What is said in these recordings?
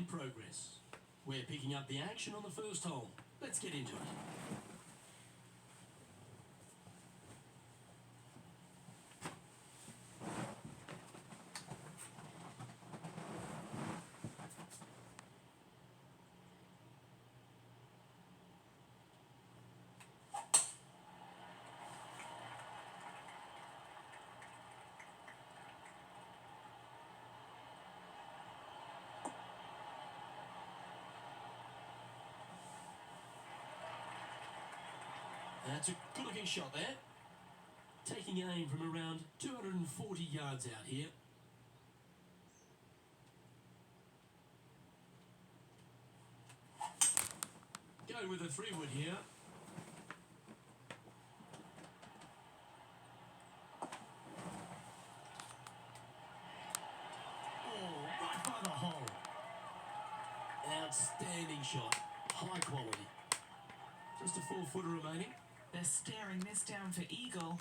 in progress. We're picking up the action on the first hole. Let's get into it. That's a good-looking shot there. Taking aim from around 240 yards out here. Going with a 3-wood here. Oh, right by the hole. Outstanding shot. High quality. Just a 4-footer remaining. They're staring this down for eagle.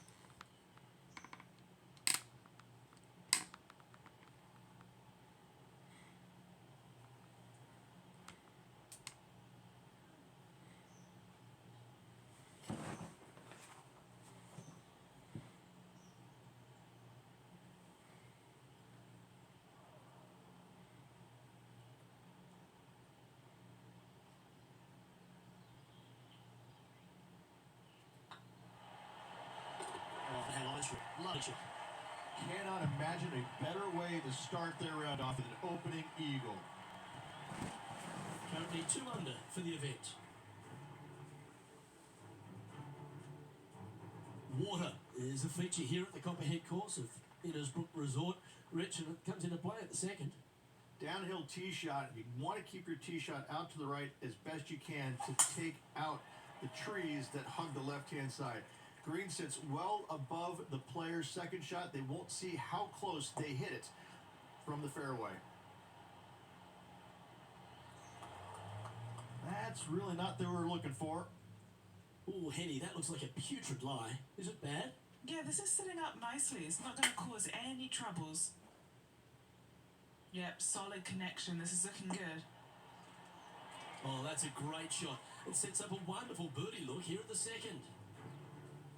Cannot imagine a better way to start their round off with an opening eagle. Currently 2 under for the event. Water is a feature here at the Copperhead course of Innisbrook Resort. Rich, and it comes into play at the second. Downhill tee shot. You want to keep your tee shot out to the right as best you can to take out the trees that hug the left-hand side. Green sits well above the player's second shot. They won't see how close they hit it from the fairway. That's really not what we're looking for. Oh, Henny, that looks like a putrid lie. Is it bad? Yeah, this is setting up nicely. It's not going to cause any troubles. Yep, solid connection. This is looking good. Oh, that's a great shot. It sets up a wonderful birdie look here at the second.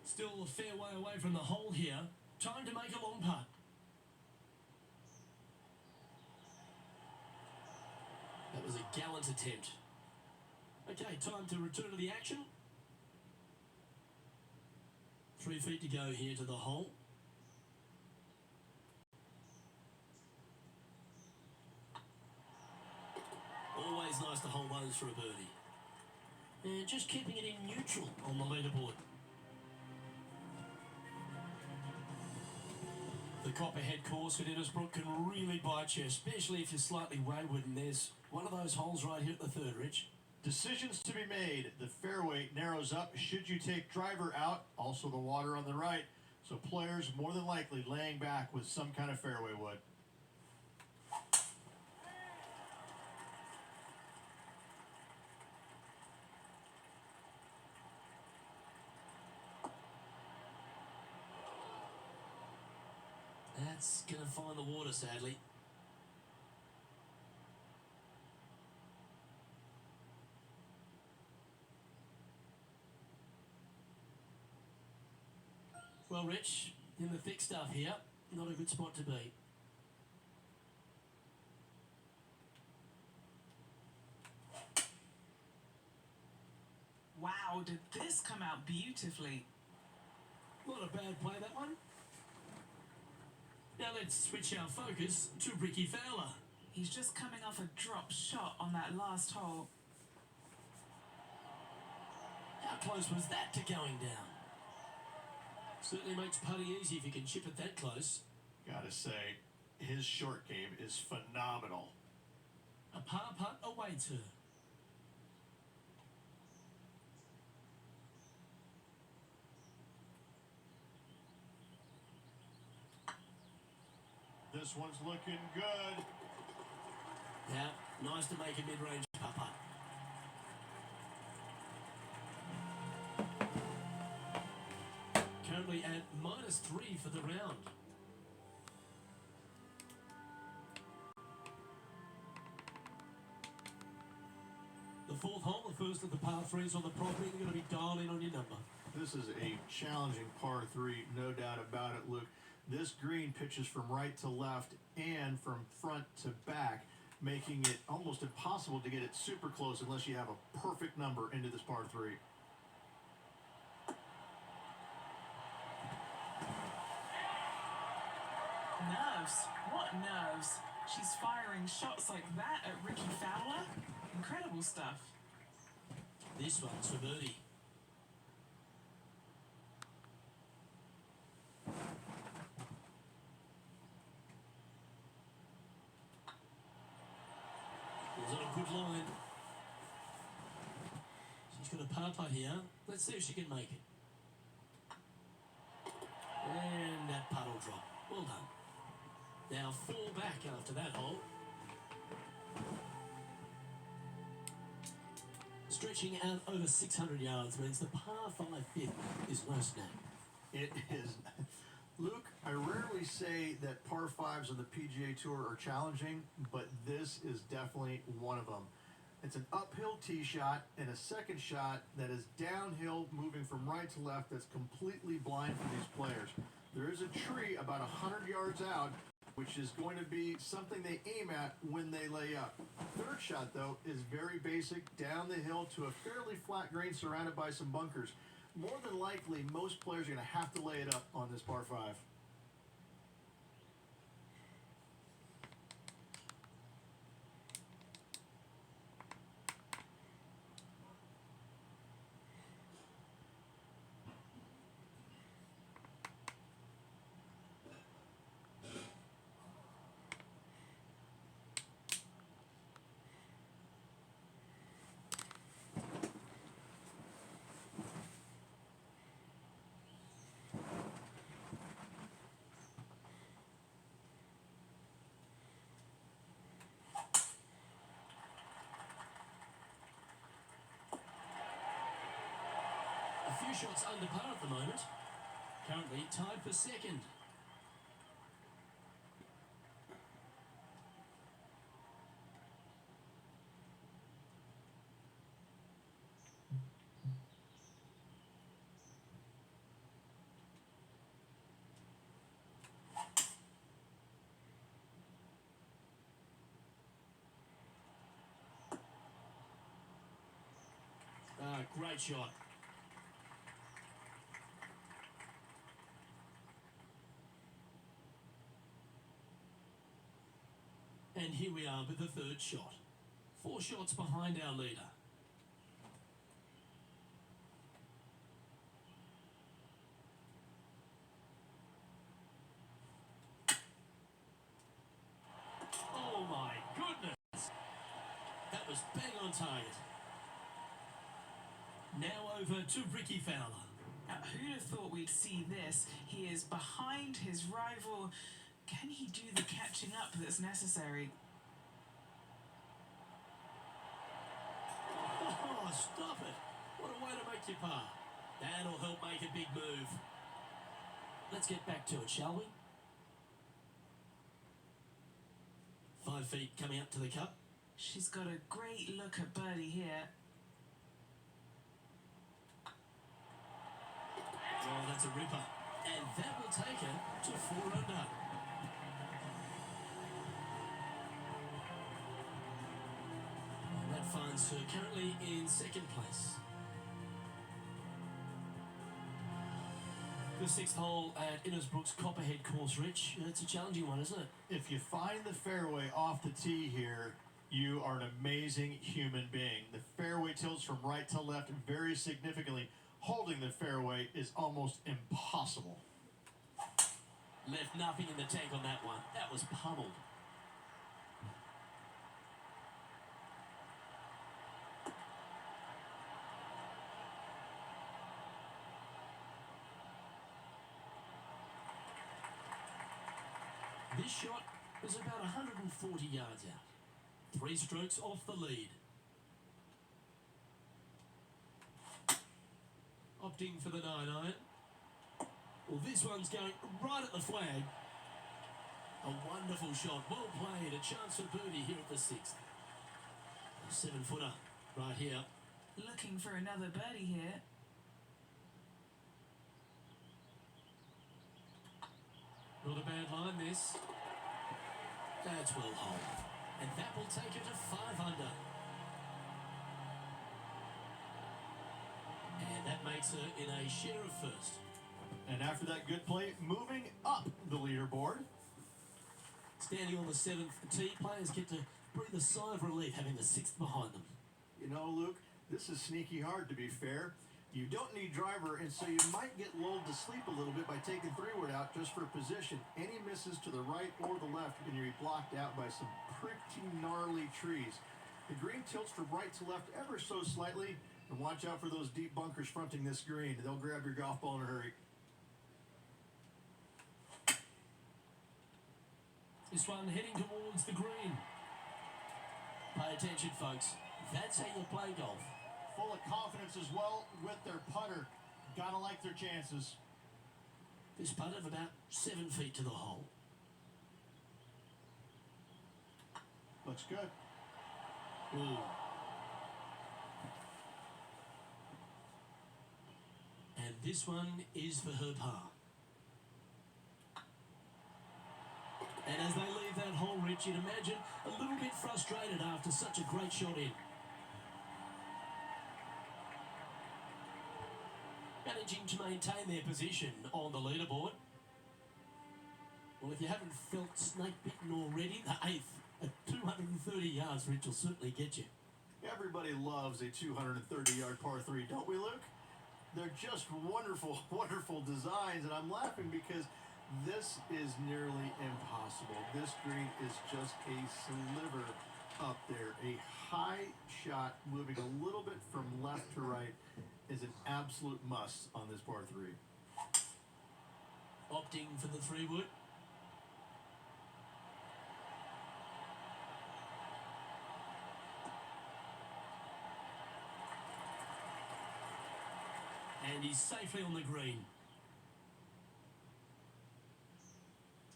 Still a fair way away from the hole here. Time to make a long putt. That was a gallant attempt. Okay, time to return to the action. 3 feet to go here to the hole. Always nice to hold those for a birdie. And just keeping it in neutral on the leaderboard. The Copperhead course at Innisbrook can really bite you, especially if you're slightly wayward, and there's one of those holes right here at the third, Rich. Decisions to be made. The fairway narrows up. Should you take driver out? Also the water on the right. So players more than likely laying back with some kind of fairway wood. That's going to find the water, sadly. Well, Rich, in the thick stuff here, not a good spot to be. Wow, did this come out beautifully? Not a bad play, that one. Now let's switch our focus to Ricky Fowler. He's just coming off a drop shot on that last hole. How close was that to going down? Certainly makes putting easy if you can chip it that close. Gotta say, his short game is phenomenal. A par putt awaits her. This one's looking good. Yeah, nice to make a mid-range putt. Currently at -3 for the round. fourth hole, the first of the par threes on the property. They're going to be dialed in on your number. This is a challenging par 3, no doubt about it, Luke. This green pitches from right to left and from front to back, making it almost impossible to get it super close unless you have a perfect number into this par 3. Nerves. What nerves? She's firing shots like that at Ricky Fowler. Incredible stuff. This one's for birdie. Was on a good line. She's got a par putt here. Let's see if she can make it. And that putt will drop. Well done. Now fall back after that hole. Stretching out over 600 yards means the par 5 fifth is no snag. It is. Luke, I rarely say that par 5s on the PGA Tour are challenging, but this is definitely one of them. It's an uphill tee shot and a second shot that is downhill, moving from right to left, that's completely blind for these players. There is a tree about 100 yards out, which is going to be something they aim at when they lay up. Third shot, though, is very basic, down the hill to a fairly flat green surrounded by some bunkers. More than likely, most players are going to have to lay it up on this par 5. A few shots under par at the moment. Currently tied for second. Great shot. And here we are with the third shot. 4 shots behind our leader. Oh my goodness! That was bang on target. Now over to Ricky Fowler. Now, who'd have thought we'd see this? He is behind his rival. Can he do the catching up that's necessary? Oh, stop it. What a way to make your par. That'll help make a big move. Let's get back to it, shall we? 5 feet coming up to the cup. She's got a great look at birdie here. Oh, that's a ripper. And that will take her to 4 under. And that finds her currently in second place. The 6th hole at Innisbrook's Copperhead course, Rich. It's a challenging one, isn't it? If you find the fairway off the tee here, you are an amazing human being. The fairway tilts from right to left very significantly. Holding the fairway is almost impossible. Left nothing in the tank on that one. That was pummeled. This shot is about 140 yards out. 3 strokes off the lead. Opting for the 9-iron. Well, this one's going right at the flag. A wonderful shot. Well played. A chance for birdie here at the 6th. A 7-footer. Right here. Looking for another birdie here. Not a bad line, this. That's well home. And that will take her to 5 under. And that makes her in a share of first. And after that good play, moving up the leaderboard. Standing on the 7th tee, players get to breathe a sigh of relief having the 6th behind them. You know, Luke, this is sneaky hard, to be fair. You don't need driver, and so you might get lulled to sleep a little bit by taking 3-wood out just for position. Any misses to the right or the left, and you're blocked out by some pretty gnarly trees. The green tilts from right to left ever so slightly, and watch out for those deep bunkers fronting this green. They'll grab your golf ball in a hurry. This one heading towards the green. Pay attention, folks. That's how you play golf. Full of confidence as well with their putter. Gotta like their chances. This putt of about 7 feet to the hole. Looks good. Ooh. And this one is for her par. And as they leave that hole, Rich, you'd imagine a little bit frustrated after such a great shot in. Managing to maintain their position on the leaderboard. Well, if you haven't felt snake-bitten already, the 8th at 230 yards, Rich, will certainly get you. Everybody loves a 230-yard par 3, don't we, Luke? They're just wonderful, wonderful designs, and I'm laughing because this is nearly impossible. This green is just a sliver up there. A high shot moving a little bit from left to right is an absolute must on this par 3. Opting for the 3-wood. And he's safely on the green.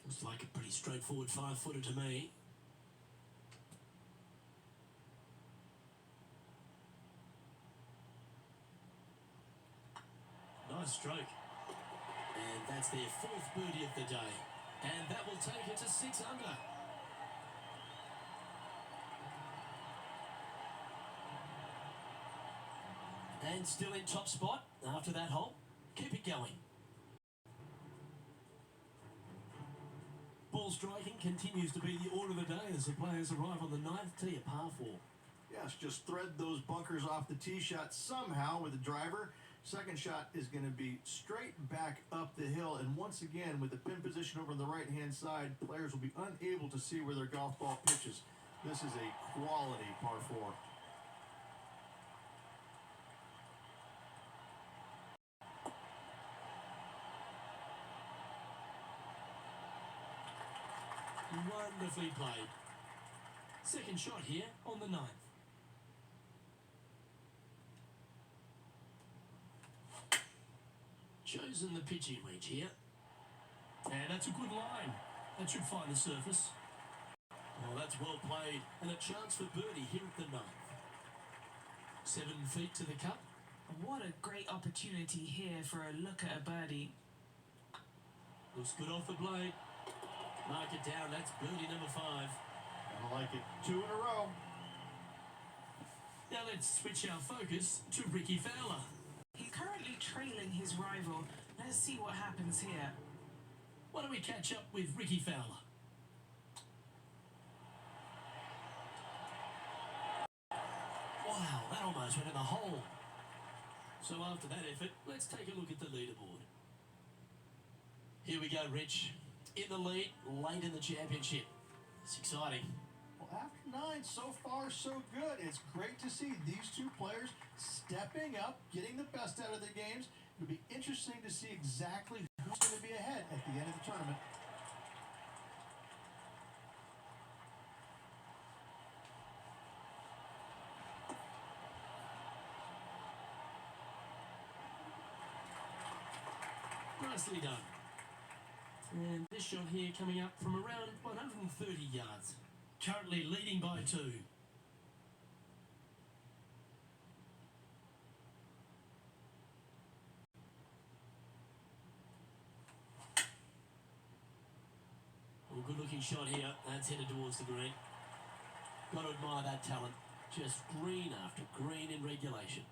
Looks like a pretty straightforward 5-footer to me. Nice stroke. And that's their 4th birdie of the day. And that will take it to 6 under. And still in top spot after that hole. Keep it going. Ball striking continues to be the order of the day as the players arrive on the 9th tee, a par 4. Yes, just thread those bunkers off the tee shot somehow with the driver. Second shot is going to be straight back up the hill. And once again, with the pin position over on the right-hand side, players will be unable to see where their golf ball pitches. This is a quality par 4. Wonderfully played. Second shot here on the 9th. Chosen the pitching wedge here. And that's a good line. That should find the surface. Oh, that's well played. And a chance for birdie here at the 9th. 7 feet to the cup. What a great opportunity here for a look at a birdie. Looks good off the blade. Mark it down. That's birdie number 5. I like it. 2 in a row. Now let's switch our focus to Ricky Fowler. He's currently trailing his rival. Let's see what happens here. Why don't we catch up with Ricky Fowler? Wow, that almost went in the hole. So after that effort, let's take a look at the leaderboard. Here we go, Rich. In the lead, late in the championship. It's exciting. Well, after 9, so far so good. It's great to see these two players stepping up, getting the best out of their games. It'll be interesting to see exactly who's going to be ahead at the end of the tournament. Nicely done. And this shot here coming up from around 130 yards. Currently leading by 2. second shot here. That's headed towards the green. Got to admire that talent. Just green after green in regulation.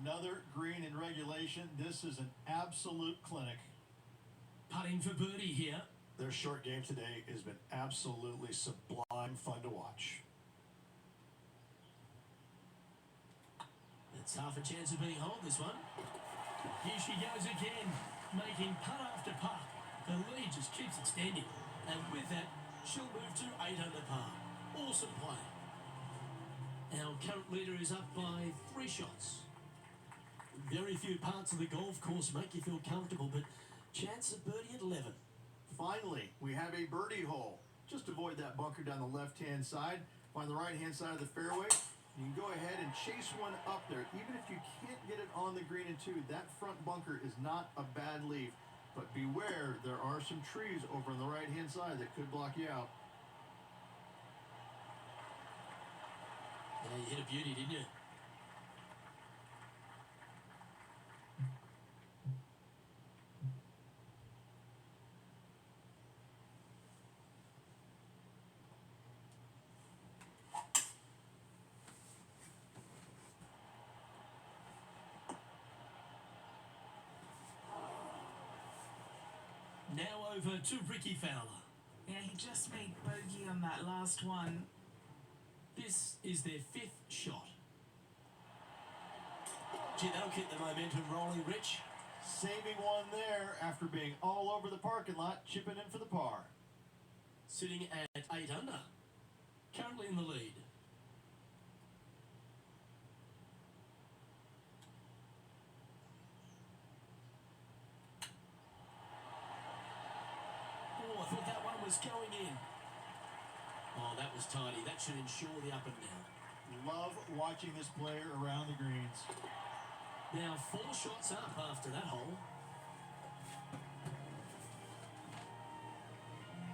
Another green in regulation. This is an absolute clinic. Putting for birdie here. Their short game today has been absolutely sublime fun to watch. It's half a chance of being home, this one. Here she goes again, making putt after putt. The lead just keeps extending. And with that, she'll move to 8 under par. Awesome play. Our current leader is up by 3 shots. Very few parts of the golf course make you feel comfortable, but chance of birdie at 11. Finally, we have a birdie hole. Just avoid that bunker down the left-hand side. Find the right-hand side of the fairway. You can go ahead and chase one up there. Even if you can't get it on the green in 2, that front bunker is not a bad leave. But beware, there are some trees over on the right-hand side that could block you out. Yeah, you hit a beauty, didn't you? Now over to Ricky Fowler. Yeah, he just made bogey on that last one. This is their 5th shot. Gee, that'll keep the momentum rolling, Rich. Saving one there after being all over the parking lot, chipping in for the par. Sitting at 8 under. Currently in the lead. Oh, I thought that one was going in. Oh, that was tidy. That should ensure the up and down. Love watching this player around the greens. Now 4 shots up after that hole.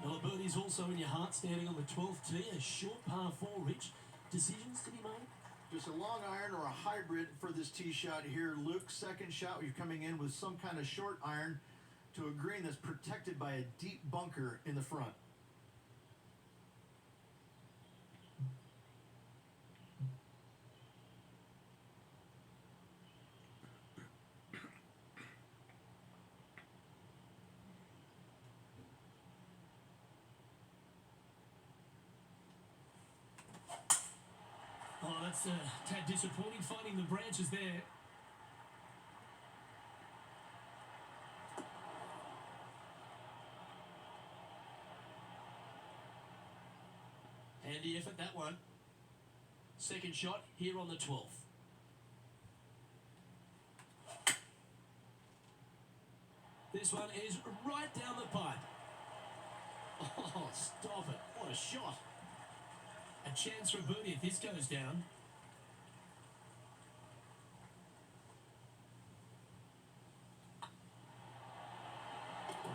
Well, a birdie's also in your heart, standing on the 12th tee. A short par 4, Rich. Decisions to be made? Just a long iron or a hybrid for this tee shot here. Luke, second shot, you're coming in with some kind of short iron to a green that's protected by a deep bunker in the front. Oh, that's a tad disappointing, finding the branches there. Handy effort, that one. Second shot here on the 12th. This one is right down the pipe. Oh, stop it. What a shot. A chance for a birdie if this goes down.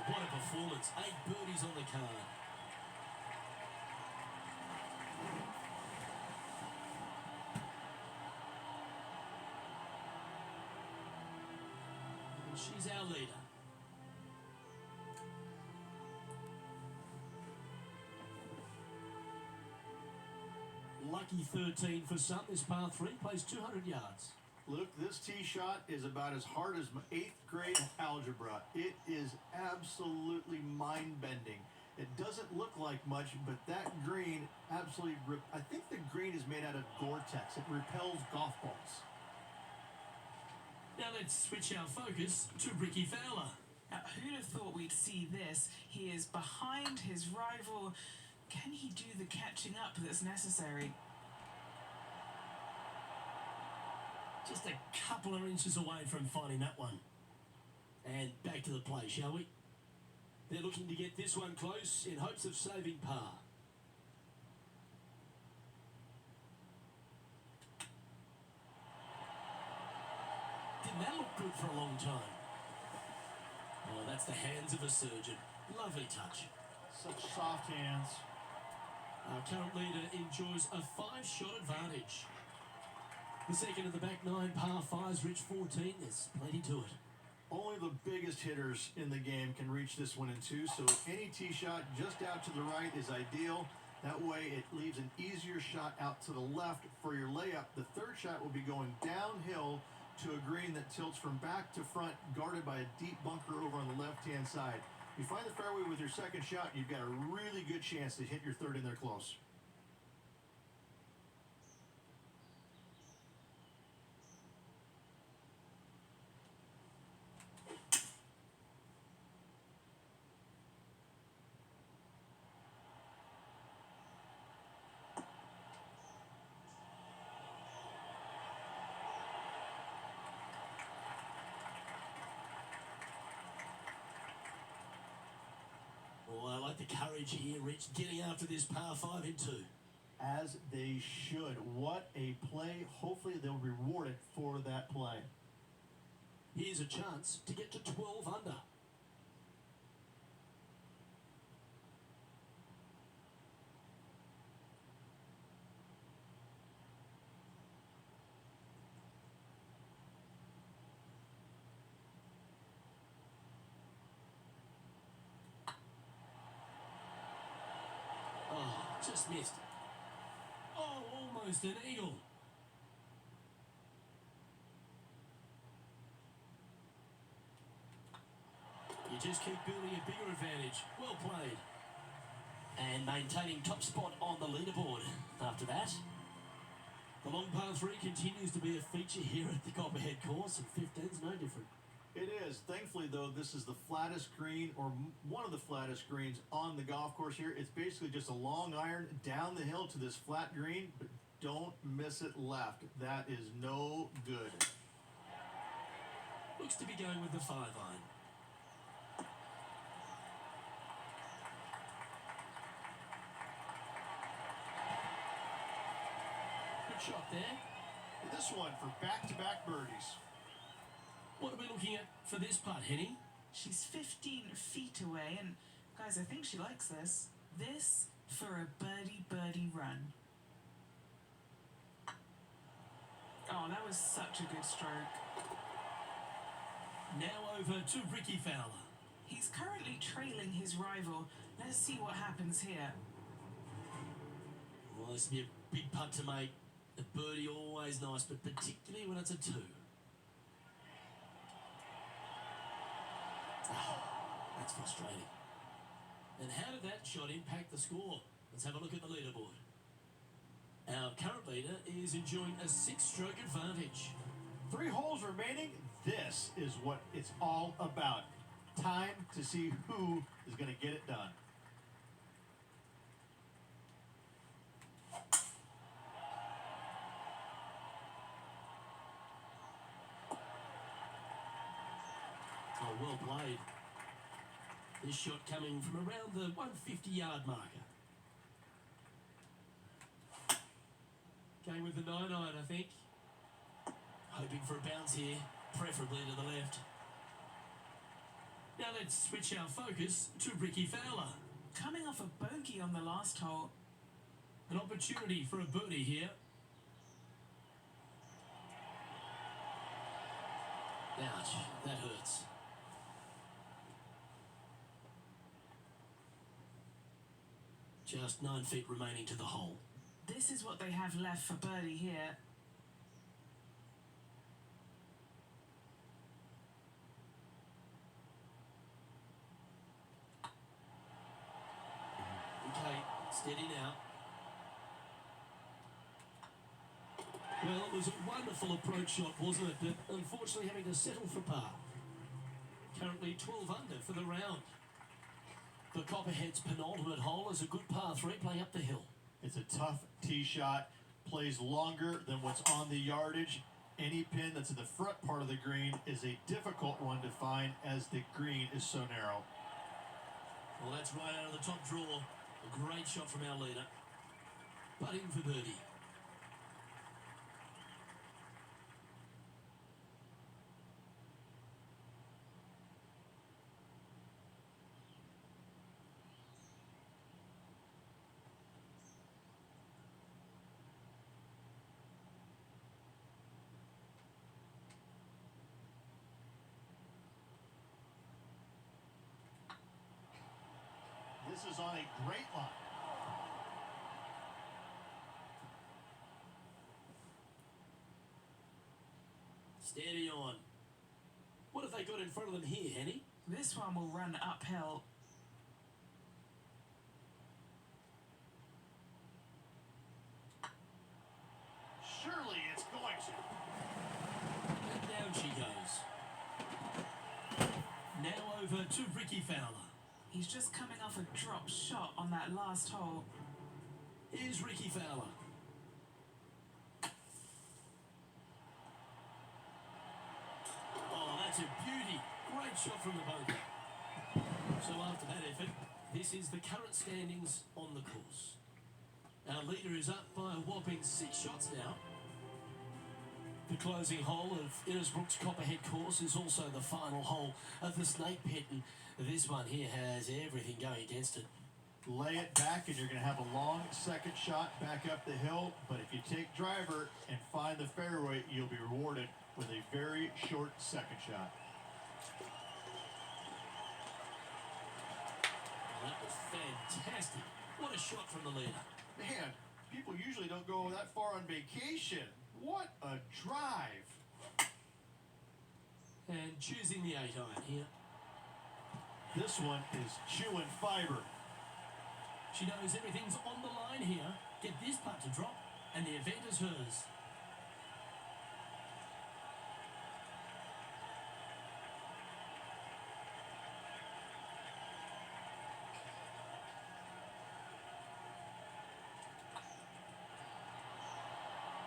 What a performance. 8 birdies on the card. And she's our leader. Lucky 13 for some. This par 3 plays 200 yards. Luke, this tee shot is about as hard as 8th grade algebra. It is absolutely mind-bending. It doesn't look like much, but that green absolutely... I think the green is made out of Gore-Tex. It repels golf balls. Now let's switch our focus to Ricky Fowler. Now, who'd have thought we'd see this? He is behind his rival. Can he do the catching up that's necessary? Just a couple of inches away from finding that one. And back to the play, shall we? They're looking to get this one close in hopes of saving par. Didn't that look good for a long time? Oh, that's the hands of a surgeon. Lovely touch. Such soft hands. Our current leader enjoys a 5-shot advantage. The second of the back 9 par 5s, Rich 14. There's plenty to it. Only the biggest hitters in the game can reach this one in two, so any tee shot just out to the right is ideal. That way it leaves an easier shot out to the left for your layup. The third shot will be going downhill to a green that tilts from back to front, guarded by a deep bunker over on the left-hand side. You find the fairway with your second shot, you've got a really good chance to hit your third in there close. Oh, I like the courage here, Rich, getting after this par 5 in 2. As they should. What a play. Hopefully they'll be rewarded for that play. Here's a chance to get to 12 under. Oh, just missed. Oh, almost an eagle. You just keep building a bigger advantage. Well played. And maintaining top spot on the leaderboard after that. The long par 3 continues to be a feature here at the Copperhead course, and 15's no different. It is. Thankfully, though, this is the flattest green, or one of the flattest greens on the golf course here. It's basically just a long iron down the hill to this flat green, but don't miss it left. That is no good. Looks to be going with the 5-iron. Good shot there. This one for back-to-back birdies. What are we looking at for this putt, Henny? She's 15 feet away, and guys, I think she likes this. This for a birdie run. Oh, that was such a good stroke. Now over to Ricky Fowler. He's currently trailing his rival. Let's see what happens here. Well, this will be a big putt to make. A birdie always nice, but particularly when it's a 2. Oh, that's frustrating. And how did that shot impact the score? Let's have a look at the leaderboard. Our current leader is enjoying a 6-stroke advantage. 3 holes remaining. This is what it's all about. Time to see who is going to get it done. Oh, well played. This shot coming from around the 150-yard marker. Going with the 9-iron, I think. Hoping for a bounce here, preferably to the left. Now let's switch our focus to Ricky Fowler. Coming off a bogey on the last hole. An opportunity for a birdie here. Ouch, that hurts. Just 9 feet remaining to the hole. This is what they have left for birdie here. Okay, steady now. Well, it was a wonderful approach shot, wasn't it? But unfortunately having to settle for par. Currently 12 under for the round. The Copperhead's penultimate hole is a good par 3 play up the hill. It's a tough tee shot, plays longer than what's on the yardage. Any pin that's in the front part of the green is a difficult one to find as the green is so narrow. Well, that's right out of the top draw. A great shot from our leader. Putting for birdie. is on a great line. Steady on. What have they got in front of them here, Henny? This one will run uphill. Surely it's going to. And down she goes. Now over to Ricky Fowler. He's just coming off a drop shot on that last hole. Here's Ricky Fowler. Oh, that's a beauty. Great shot from the bunker. So after that effort, this is the current standings on the course. Our leader is up by a whopping 6 shots now. The closing hole of Innisbrook's Copperhead course is also the final hole of the Snake Pit, and this one here has everything going against it. Lay it back and you're going to have a long second shot back up the hill, but if you take driver and find the fairway, you'll be rewarded with a very short second shot. That was fantastic. What a shot from the leader. Man, people usually don't go that far on vacation. What a drive. And choosing the 8-iron here. This one is chewing fiber. She knows everything's on the line here. Get this putt to drop, and the event is hers.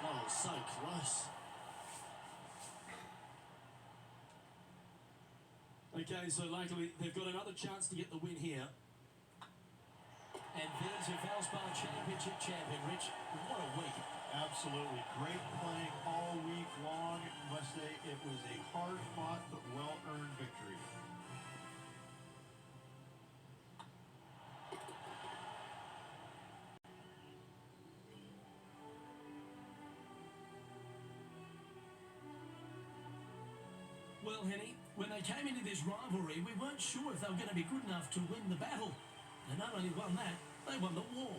Oh, so close. Okay, so luckily they've got another chance to get the win here. And there's your Valspar Championship champion, Rich. What a week. Absolutely. Great playing all week long. Must say it was a hard-fought but well-earned victory. Well, Henny, when they came into this rivalry, we weren't sure if they were going to be good enough to win the battle. They not only won that, they won the war.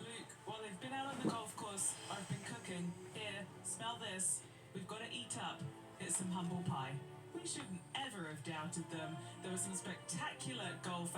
Luke, while they've been out on the golf course, I've been cooking. Here, smell this. We've got to eat up. It's some humble pie. We shouldn't ever have doubted them. There were some spectacular golf